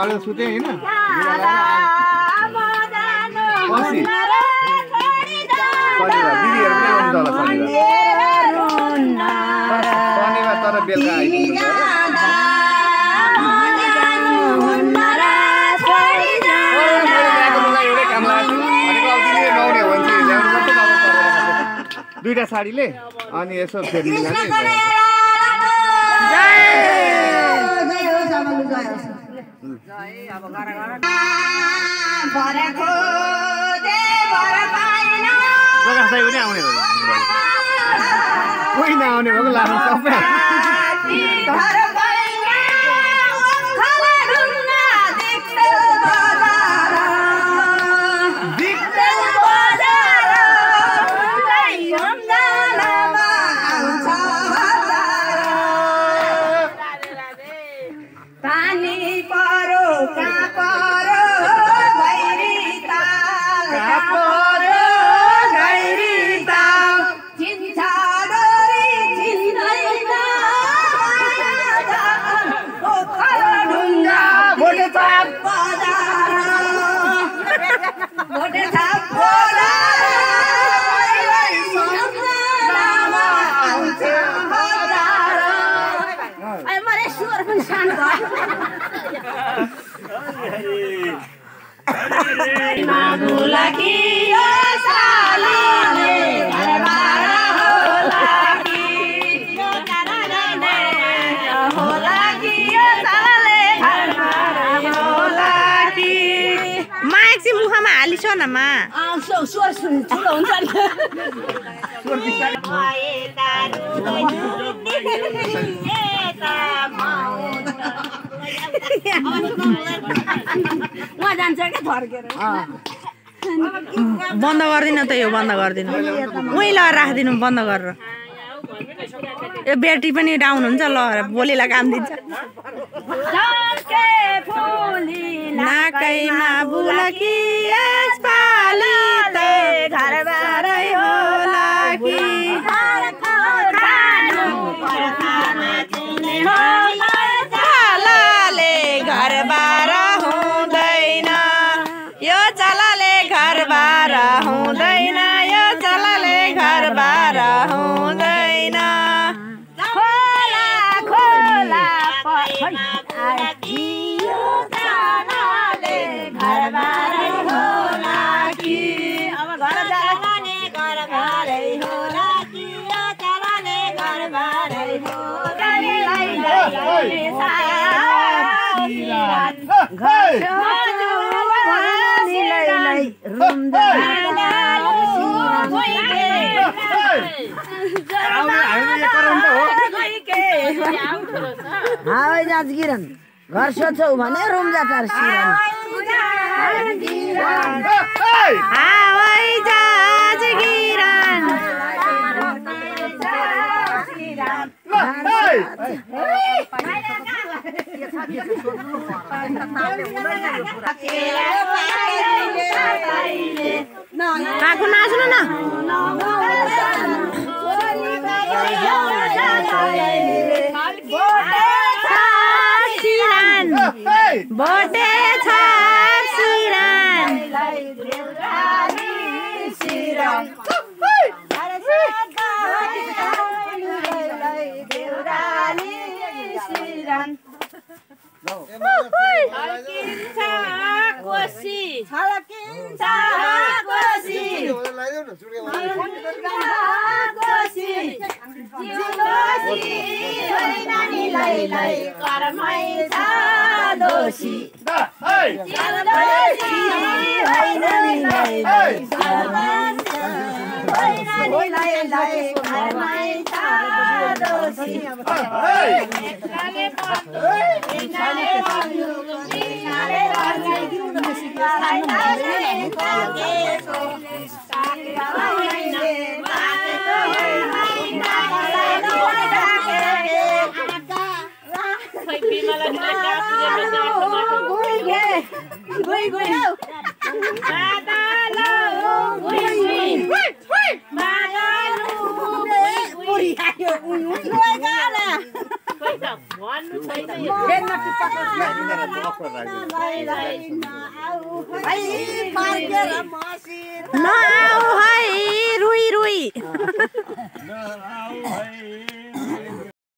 अगाडि सुते हैन शनिबार तर बेलुका आइपुग्नु दुईटा साडीले अनि यसो फेर्नु जाने कोही नआउने भएको लाग्नु सबै बन्द गर्दिन त यो बन्द गर्दिन उही ल राख्दिनु बन्द गरेर यो ब्याट्री पनि डाउन हुन्छ ल भोलिलाई काम दिन्छ नाकैमा बुलकी यसपालि त घरबारै होला कि चलाले घरबार हुँदैन यो चलाले घरबार हुँदैन यो चलाले घरबार हुँदैन खोला खोला यो चलाले घरबारै होला कि अब घर चलाने घरबारै होला कि यो चलाले घरबारै होला गिरन घर सोध्छौ भने रुम जान्छ काकु नाच्नु न बोटे छाप सिरान नआऊ है रुई रुई नआऊ है